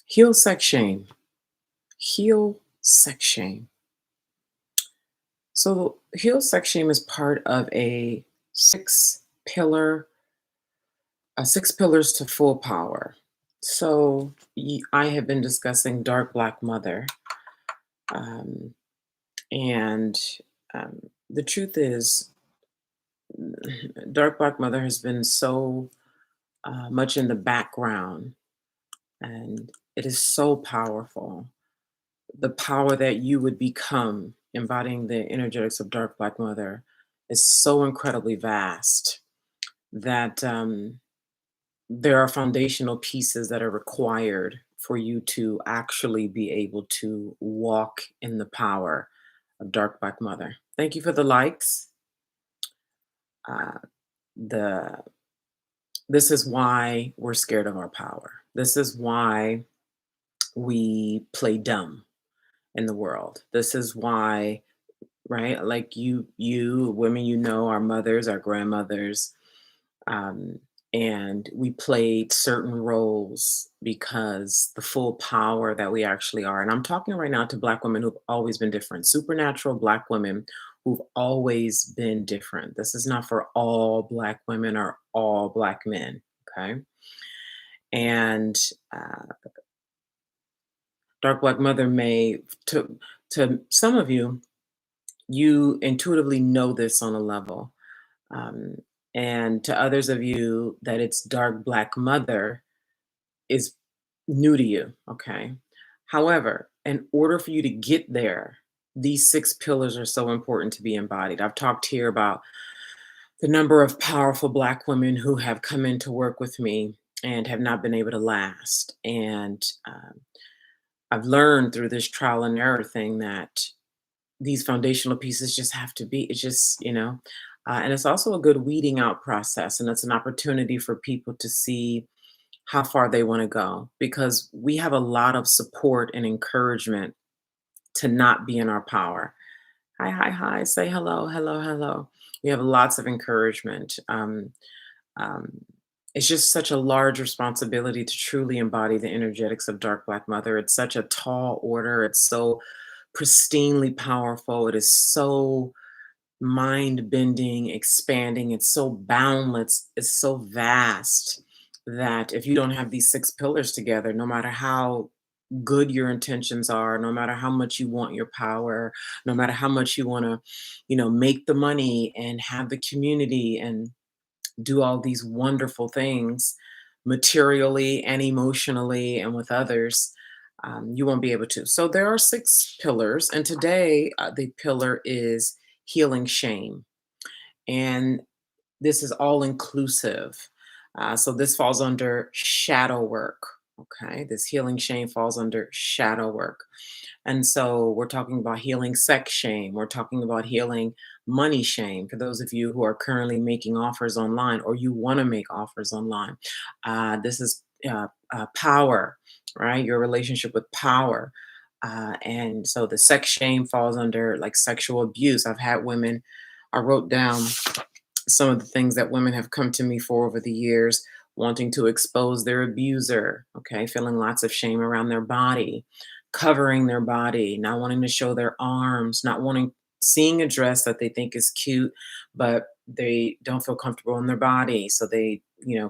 Heal sex shame. Heal sex shame. So, heal sex shame is part of six pillar, six pillars to full power. So, I have been discussing Dark Black Mother, um, and the truth is, Dark Black Mother has been so much in the background, and it is so powerful. The power that you would become embodying the energetics of Dark Black Mother is so incredibly vast that there are foundational pieces that are required for you to actually be able to walk in the power of Dark Black Mother. Thank you for the likes. Uh, the This is why we're scared of our power. This is why we play dumb in the world. This is why, right? Like you women, our mothers, our grandmothers, um, and we played certain roles because the full power that we actually are. And I'm talking right now to Black women who've always been different, supernatural Black women who've always been different. This is not for all Black women or all Black men. Okay. And uh, Dark Black Mother may, to some of you, you intuitively know this on a level. Um, and to others of you, that it's Dark Black Mother is new to you. Okay. However, in order for you to get there, these six pillars are so important to be embodied. I've talked here about the number of powerful Black women who have come in to work with me and have not been able to last. And I've learned through this trial and error thing that these foundational pieces just have to be, it's just, and it's also a good weeding out process. And it's an opportunity for people to see how far they want to go because we have a lot of support and encouragement to not be in our power. Hi, hi, hi. Say hello, hello, hello. We have lots of encouragement. Um, it's just such a large responsibility to truly embody the energetics of Dark Black Mother. It's such a tall order. It's so pristinely powerful. It is so mind bending, expanding. It's so boundless. It's so vast that if you don't have these six pillars together, no matter how good your intentions are, no matter how much you want your power, no matter how much you want to, make the money and have the community and do all these wonderful things materially and emotionally and with others, you won't be able to. So there are six pillars, and today the pillar is healing shame. And this is all inclusive. So this falls under shadow work. Okay. This healing shame falls under shadow work. And so we're talking about healing sex shame. We're talking about healing money shame for those of you who are currently making offers online or you want to make offers online. This is power, right? Your relationship with power. And so the sex shame falls under like sexual abuse. I've had women, I wrote down some of the things that women have come to me for over the years, wanting to expose their abuser, okay, feeling lots of shame around their body, covering their body, not wanting to show their arms, not wanting seeing a dress that they think is cute, but they don't feel comfortable in their body, so they,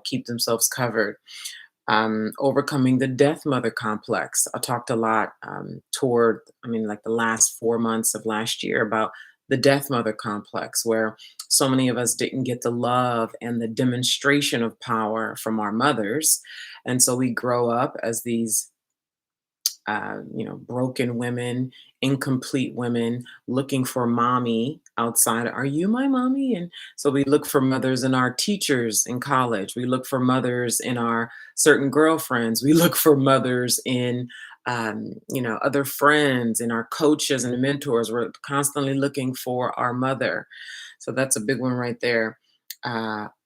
keep themselves covered. Overcoming the death mother complex. I talked a lot like the last 4 months of last year about the death mother complex, where so many of us didn't get the love and the demonstration of power from our mothers. And so we grow up as these broken women, incomplete women looking for mommy outside. Are you my mommy? And so we look for mothers in our teachers in college. We look for mothers in our certain girlfriends. We look for mothers in, other friends, in our coaches and mentors. We're constantly looking for our mother. So that's a big one right there.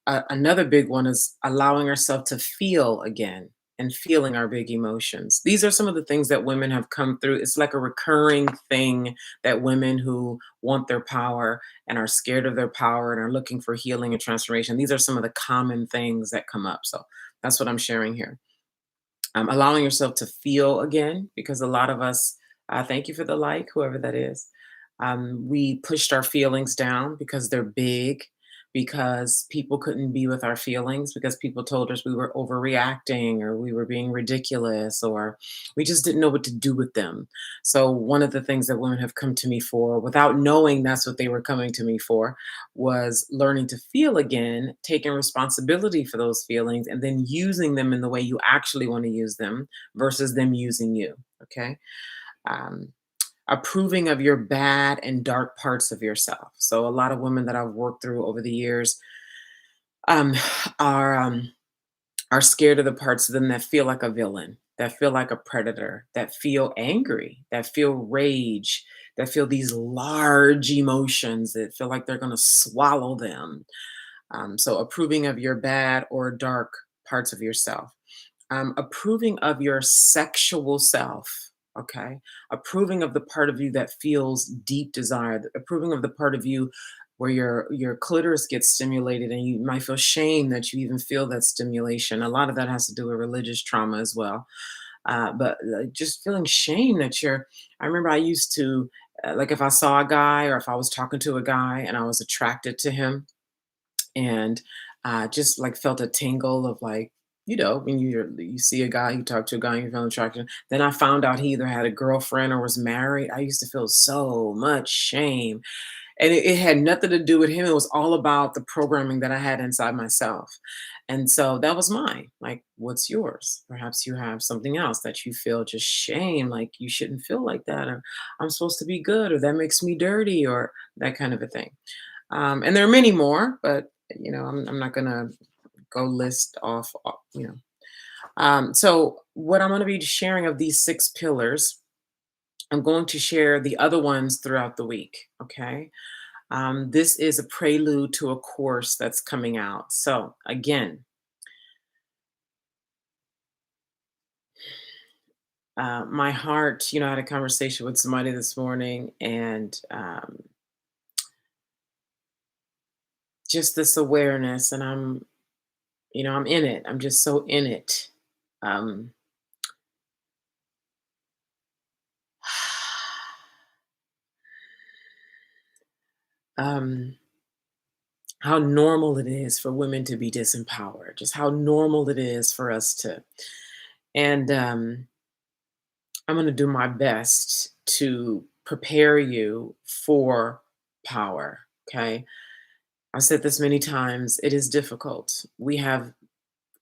Another big one is allowing ourselves to feel again and feeling our big emotions. These are some of the things that women have come through. It's like a recurring thing that women who want their power and are scared of their power and are looking for healing and transformation, these are some of the common things that come up. So that's what I'm sharing here. Allowing yourself to feel again, because a lot of us, thank you for the like, whoever that is. We pushed our feelings down because they're big, because people couldn't be with our feelings, because people told us we were overreacting or we were being ridiculous or we just didn't know what to do with them. So, one of the things that women have come to me for, without knowing that's what they were coming to me for, was learning to feel again, taking responsibility for those feelings, and then using them in the way you actually want to use them versus them using you. Okay. Um, Approving of your bad and dark parts of yourself. So, a lot of women that I've worked through over the years um, are. Are scared of the parts of them that feel like a villain, that feel like a predator, that feel angry, that feel rage, that feel these large emotions that feel like they're going to swallow them. So, approving of your bad or dark parts of yourself, approving of your sexual self. Okay, approving of the part of you that feels deep desire, approving of the part of you where your clitoris gets stimulated and you might feel shame that you even feel that stimulation. A lot of that has to do with religious trauma as well. But just feeling shame that you're, I remember I used to, like if I saw a guy or if I was talking to a guy and I was attracted to him, and just like felt a tingle of like, when you see a guy, you talk to a guy, and you feel attracted. Then I found out he either had a girlfriend or was married. I used to feel so much shame, and it had nothing to do with him. It was all about the programming that I had inside myself. And so that was mine. Like, what's yours? Perhaps you have something else that you feel just shame, like you shouldn't feel like that, or I'm supposed to be good, or that makes me dirty, or that kind of a thing. And there are many more, but I'm not gonna go list off. So what I'm gonna be sharing of these 6 pillars, I'm going to share the other ones throughout the week. Okay. This is a prelude to a course that's coming out. So again, my heart, I had a conversation with somebody this morning, and just this awareness, and I'm in it. I'm just so in it. Um, um, how normal it is for women to be disempowered, just how normal it is for us to. And I'm going to do my best to prepare you for power. Okay. I've said this many times. It is difficult. We have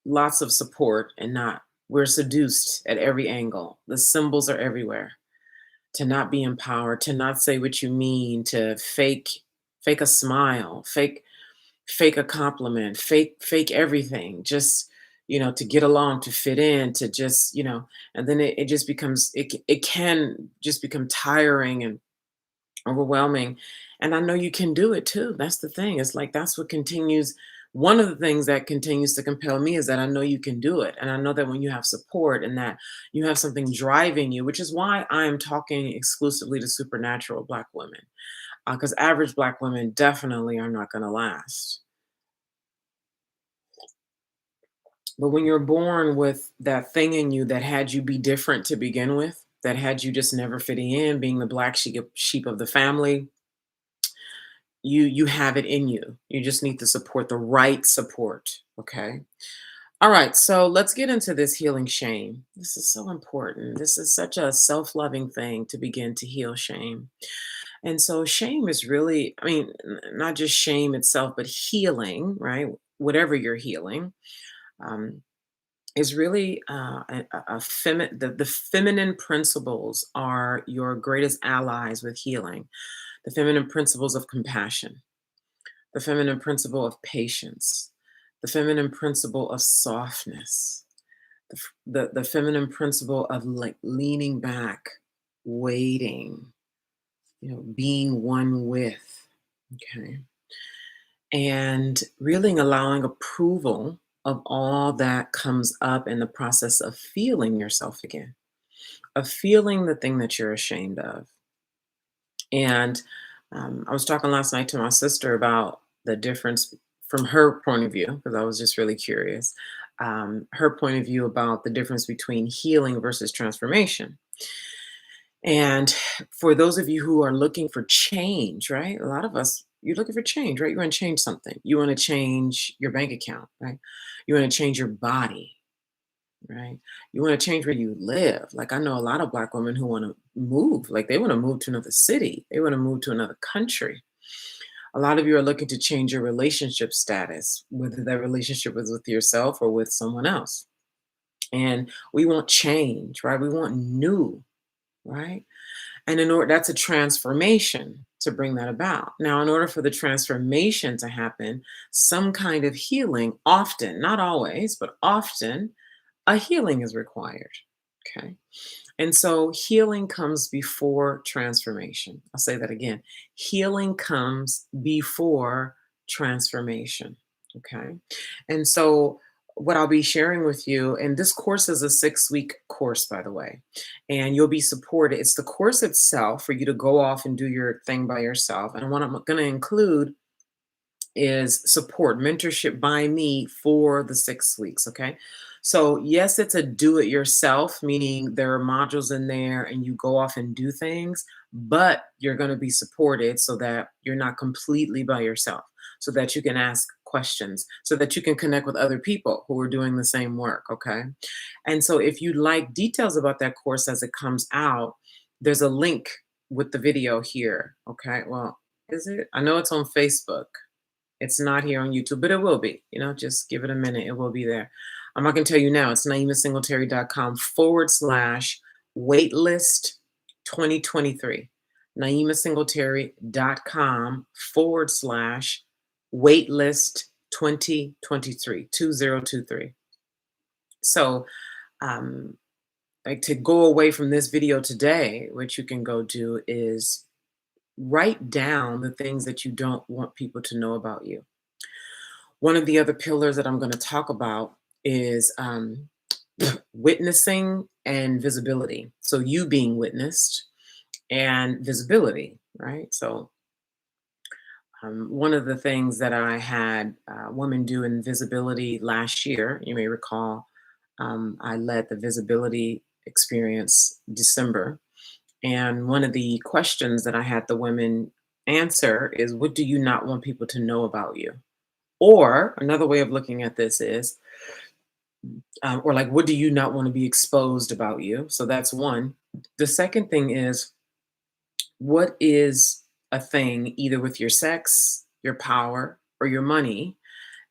lots of support and not, we're seduced at every angle. The symbols are everywhere. To not be empowered, to not say what you mean, to fake a smile, fake a compliment, fake everything, just to get along, to fit in, to just and then it just becomes it can just become tiring and overwhelming. And I know you can do it too. That's the thing. It's like that's what continues. One of the things that continues to compel me is that I know you can do it. And I know that when you have support and that you have something driving you, which is why I am talking exclusively to supernatural Black women, because average Black women definitely are not going to last. But when you're born with that thing in you that had you be different to begin with, that had you just never fitting in, being the black sheep of the family, you have it in you. You just need the support, the right support. Okay. All right. So let's get into this healing shame. This is so important. This is such a self-loving thing to begin to heal shame. And so shame is really, I mean, not just shame itself, but healing, right? Whatever you're healing. Um, is really the feminine principles are your greatest allies with healing. The feminine principles of compassion, the feminine principle of patience, the feminine principle of softness, the feminine principle of like leaning back, waiting, being one with. Okay. And really allowing approval of all that comes up in the process of feeling yourself again, of feeling the thing that you're ashamed of. And I was talking last night to my sister about the difference from her point of view, because I was just really curious, her point of view about the difference between healing versus transformation. And for those of you who are looking for change, right? A lot of us, you're looking for change, right? You want to change something. You want to change your bank account, right? You want to change your body, right? You want to change where you live. Like I know a lot of Black women who want to move, like they want to move to another city, they want to move to another country. A lot of you are looking to change your relationship status, whether that relationship is with yourself or with someone else. And we want change, right? We want new, right? And in order, that's a transformation to bring that about. Now, in order for the transformation to happen, some kind of healing, often, not always, but often, a healing is required. Okay. And so healing comes before transformation. I'll say that again. Healing comes before transformation. Okay. And so what I'll be sharing with you, and this course is a 6-week course, by the way, and you'll be supported. It's the course itself for you to go off and do your thing by yourself. And what I'm going to include is support, mentorship by me for the 6 weeks. Okay. So, yes, it's a do it yourself, meaning there are modules in there and you go off and do things, but you're going to be supported so that you're not completely by yourself, so that you can ask questions, so that you can connect with other people who are doing the same work. Okay. And so, if you'd like details about that course as it comes out, there's a link with the video here. Okay. Well, is it? I know it's on Facebook. It's not here on YouTube, but it will be. Just give it a minute. It will be there. I'm not going to tell you now. It's naimasingletary.com/waitlist 2023. naimasingletary.com/waitlist 2023, 2023. So, um, like to go away from this video today, what you can go do is write down the things that you don't want people to know about you. One of the other pillars that I'm going to talk about is witnessing and visibility. So, you being witnessed and visibility, right? So, one of the things that I had women do in visibility last year, you may recall, I led the visibility experience December. And one of the questions that I had the women answer is, what do you not want people to know about you? Or another way of looking at this is, or like, what do you not want to be exposed about you? So that's one. The second thing is, what is a thing, either with your sex, your power, or your money,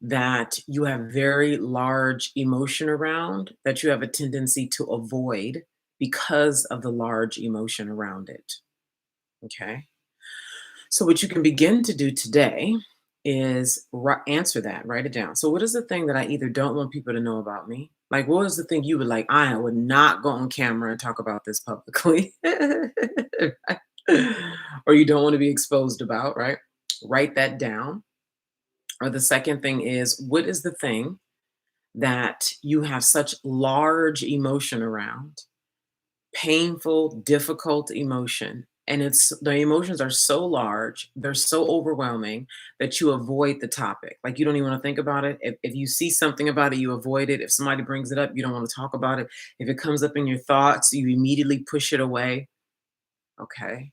that you have very large emotion around that you have a tendency to avoid because of the large emotion around it? Okay. So, what you can begin to do today is answer that, write it down. So, what is the thing that I either don't want people to know about me? Like, what is the thing you would like? I would not go on camera and talk about this publicly. Right? Or you don't want to be exposed about, right? Write that down. Or the second thing is, what is the thing that you have such large emotion around? Painful, difficult emotion. And it's the emotions are so large, they're so overwhelming that you avoid the topic. Like you don't even want to think about it. If you see something about it, you avoid it. If somebody brings it up, you don't want to talk about it. If it comes up in your thoughts, you immediately push it away. Okay.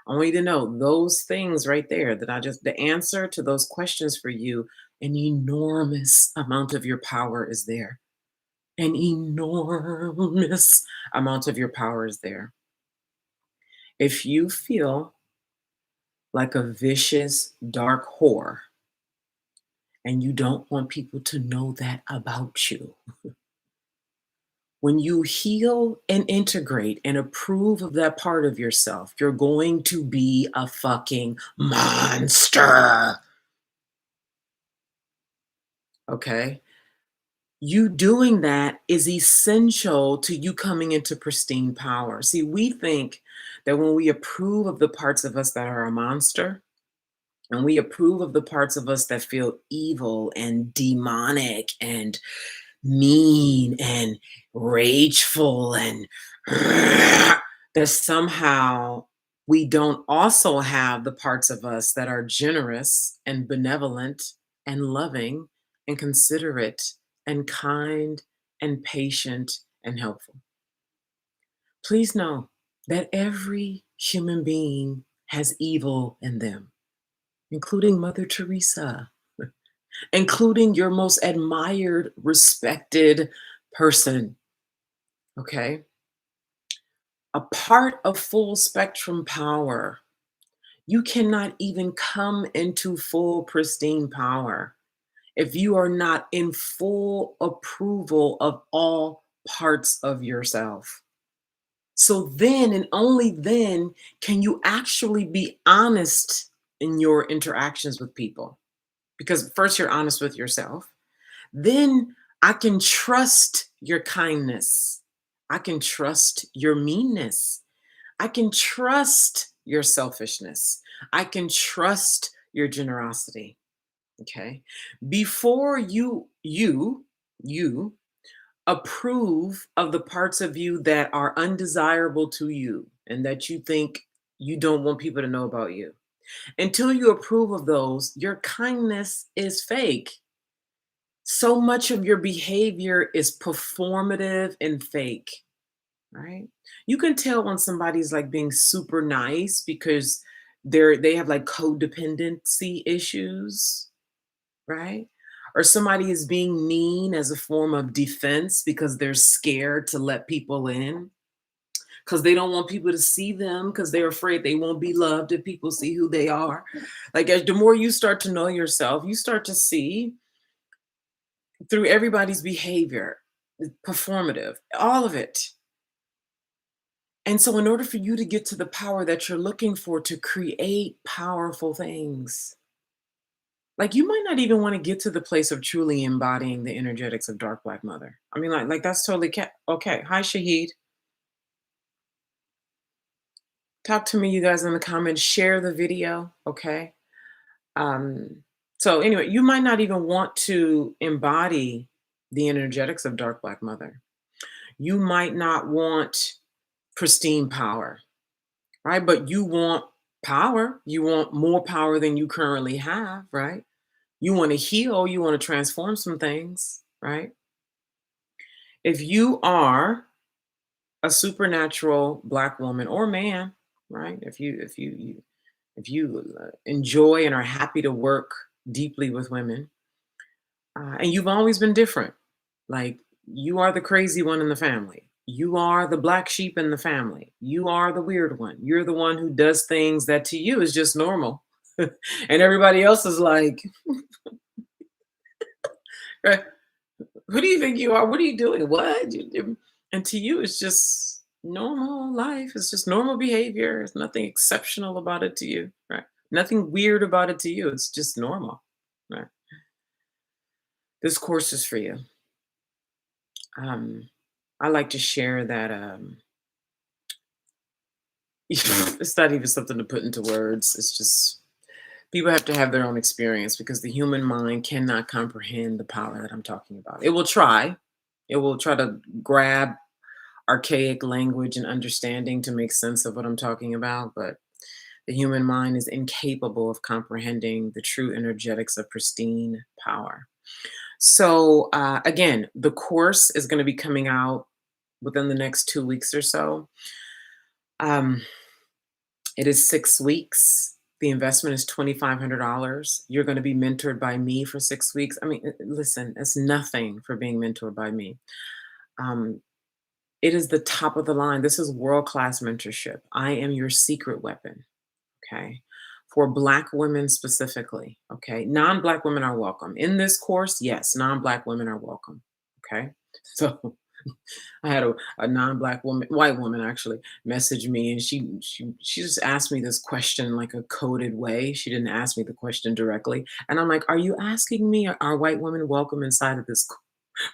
I want you to know those things right there that the answer to those questions for you, an enormous amount of your power is there. An enormous amount of your power is there. If you feel like a vicious, dark whore and you don't want people to know that about you, when you heal and integrate and approve of that part of yourself, you're going to be a fucking monster. Okay? You doing that is essential to you coming into pristine power. See, we think that when we approve of the parts of us that are a monster, and we approve of the parts of us that feel evil and demonic and mean and rageful and that somehow we don't also have the parts of us that are generous and benevolent and loving and considerate and kind and patient and helpful. Please know that every human being has evil in them, including Mother Teresa, including your most admired, respected person. Okay? A part of full spectrum power. You cannot even come into full pristine power if you are not in full approval of all parts of yourself. So then and only then can you actually be honest in your interactions with people. Because first you're honest with yourself. Then I can trust your kindness. I can trust your meanness. I can trust your selfishness. I can trust your generosity. Okay. Before you approve of the parts of you that are undesirable to you and that you think you don't want people to know about you. Until you approve of those, your kindness is fake. So much of your behavior is performative and fake, right? You can tell when somebody's like being super nice because they have like codependency issues, right? Or somebody is being mean as a form of defense because they're scared to let people in, because they don't want people to see them, because they're afraid they won't be loved if people see who they are. Like, as the more you start to know yourself, you start to see through everybody's behavior, performative, all of it. And so, in order for you to get to the power that you're looking for to create powerful things, like, you might not even wanna get to the place of truly embodying the energetics of dark black mother. I mean, like that's totally okay. Hi, Shahid. Talk to me, you guys in the comments. Share the video, okay? Um, so anyway, you might not even want to embody the energetics of dark black mother. You might not want pristine power, right? But you want power. You want more power than you currently have, right? You want to heal, you want to transform some things, right? If you are a supernatural black woman or man, right? If you enjoy and are happy to work deeply with women, and you've always been different, like you are the crazy one in the family. You are the black sheep in the family. You are the weird one. You're the one who does things that to you is just normal. And everybody else is like, "Eh, who do you think you are? What are you doing? What?" And to you, it's just normal life. It's just normal behavior. There's nothing exceptional about it to you, right? Nothing weird about it to you. It's just normal, right? This course is for you. Um, I like to share that it's not even something to put into words. It's just people have to have their own experience because the human mind cannot comprehend the power that I'm talking about. It will try. It will try to grab archaic language and understanding to make sense of what I'm talking about, but the human mind is incapable of comprehending the true energetics of pristine power. So, again, the course is going to be coming out within the next 2 weeks or so. Um, it is 6 weeks. The investment is $2,500. You're going to be mentored by me for 6 weeks. I mean, listen, it's nothing for being mentored by me. Um, It is the top of the line. This is world-class mentorship. I am your secret weapon, okay? For Black women specifically, okay? Non-Black women are welcome. In this course, yes, non-Black women are welcome, okay? So I had a non-Black woman, white woman actually, message me and she just asked me this question in like a coded way. She didn't ask me the question directly. And I'm like, are you asking me, are white women welcome inside of this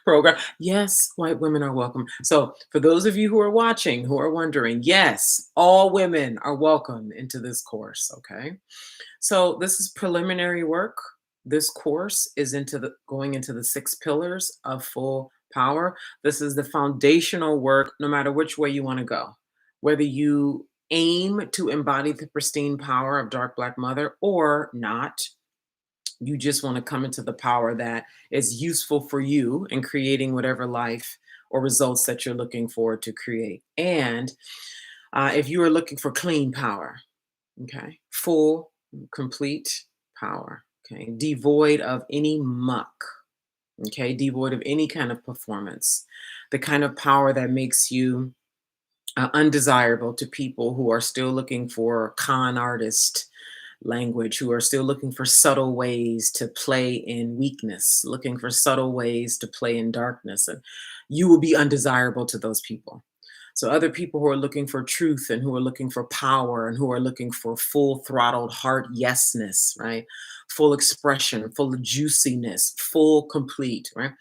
program? Yes, white women are welcome. So, for those of you who are watching, who are wondering, yes, all women are welcome into this course. Okay. So, this is preliminary work. This course is into the going into the 6 pillars of full power. This is the foundational work, no matter which way you want to go, whether you aim to embody the pristine power of dark black mother or not. You just want to come into the power that is useful for you in creating whatever life or results that you're looking forward to create. And if you are looking for clean power, okay, full, complete power, okay, devoid of any muck, okay, devoid of any kind of performance, the kind of power that makes you undesirable to people who are still looking for con artist language, who are still looking for subtle ways to play in weakness, looking for subtle ways to play in darkness. And you will be undesirable to those people. So, other people who are looking for truth and who are looking for power and who are looking for full throttled heart yesness, right? Full expression, full juiciness, full complete, right?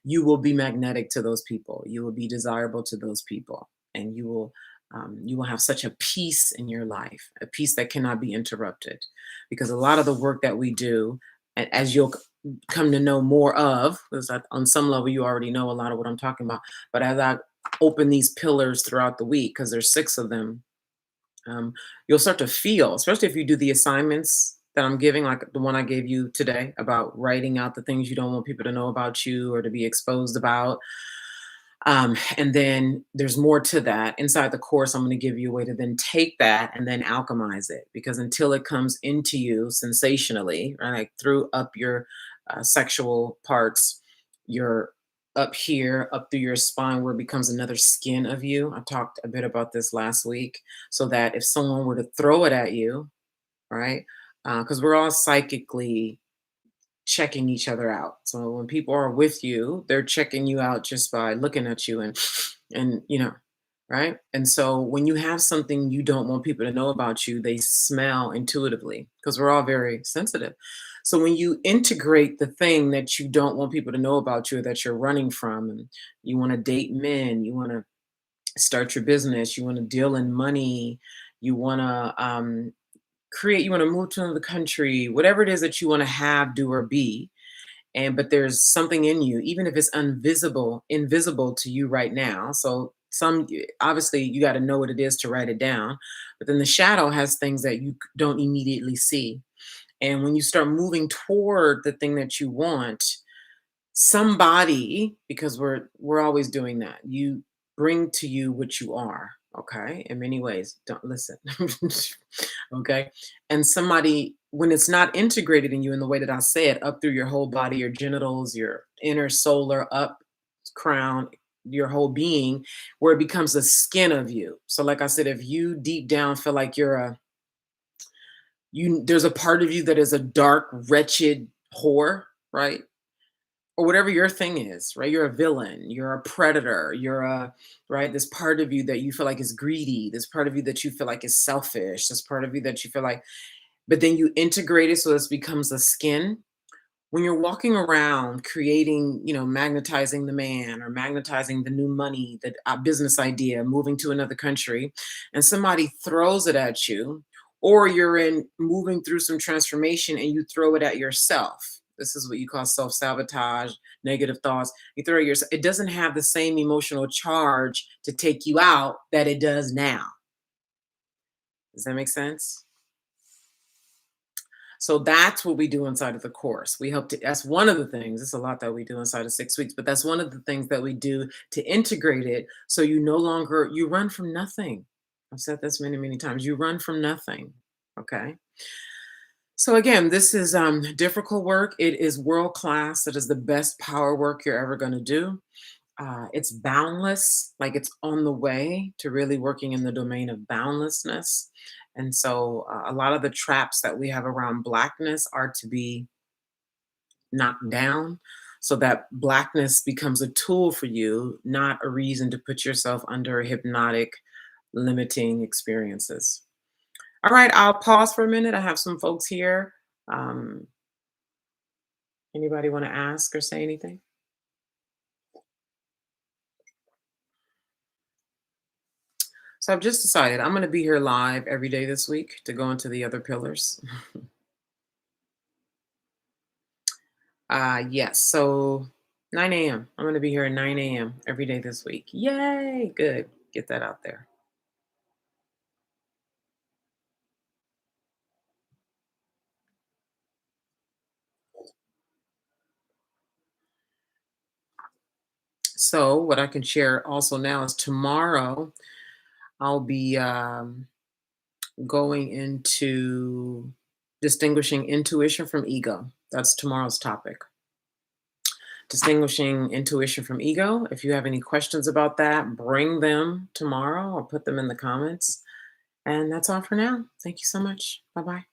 You will be magnetic to those people. You will be desirable to those people. And you will have such a peace in your life, a peace that cannot be interrupted. Because a lot of the work that we do, as you'll come to know more of, because on some level you already know a lot of what I'm talking about, but as I open these pillars throughout the week, because there's 6 of them, you'll start to feel, especially if you do the assignments that I'm giving, like the one I gave you today about writing out the things you don't want people to know about you or to be exposed about. And then there's more to that. Inside the course, I'm going to give you a way to then take that and then alchemize it. Because until it comes into you sensationally, right, like through up your sexual parts, your up here, up through your spine, where it becomes another skin of you. I talked a bit about this last week. So that if someone were to throw it at you, right, because we're all psychically checking each other out. So when people are with you, they're checking you out just by looking at you and right? And so when you have something you don't want people to know about you, they smell intuitively because we're all very sensitive. So when you integrate the thing that you don't want people to know about you or that you're running from, and you want to date men, you want to start your business, you want to deal in money, you want to create, you want to move to another country, whatever it is that you want to have, do, or be, and but there's something in you, even if it's invisible to you right now. So obviously you got to know what it is to write it down, but then the shadow has things that you don't immediately see. And when you start moving toward the thing that you want, somebody, because we're always doing that, you bring to you what you are, okay, in many ways. Don't listen. Okay, and somebody, when it's not integrated in you in the way that I said, up through your whole body, your genitals, your inner solar, up crown, your whole being, where it becomes the skin of you. So like I said, if you deep down feel like there's a part of you that is a dark wretched whore, right, or whatever your thing is, right? You're a villain, you're a predator, you're a, right? This part of you that you feel like is greedy, this part of you that you feel like is selfish, this part of you that you feel like, but then you integrate it so this becomes a skin. When you're walking around creating, magnetizing the man or magnetizing the new money, the business idea, moving to another country, and somebody throws it at you, or you're in moving through some transformation and you throw it at yourself. This is what you call self sabotage, negative thoughts. You throw it at yourself. It doesn't have the same emotional charge to take you out that it does now. Does that make sense? So that's what we do inside of the course. We hope to, that's one of the things, it's a lot that we do inside of 6 weeks, but that's one of the things that we do to integrate it so you no longer, you run from nothing. I've said this many, many times. You run from nothing. Okay. So again, this is difficult work. It is world class. It is the best power work you're ever going to do. It's boundless, like it's on the way to really working in the domain of boundlessness. And so a lot of the traps that we have around blackness are to be knocked down so that blackness becomes a tool for you, not a reason to put yourself under hypnotic, limiting experiences. All right, I'll pause for a minute. I have some folks here. Um, Anybody want to ask or say anything? So I've just decided I'm going to be here live every day this week to go into the other pillars. Yes, so 9 a.m. I'm going to be here at 9 a.m. every day this week. Yay! Good. Get that out there. So, what I can share also now is tomorrow I'll be going into distinguishing intuition from ego. That's tomorrow's topic. Distinguishing intuition from ego. If you have any questions about that, bring them tomorrow or put them in the comments. And that's all for now. Thank you so much. Bye bye.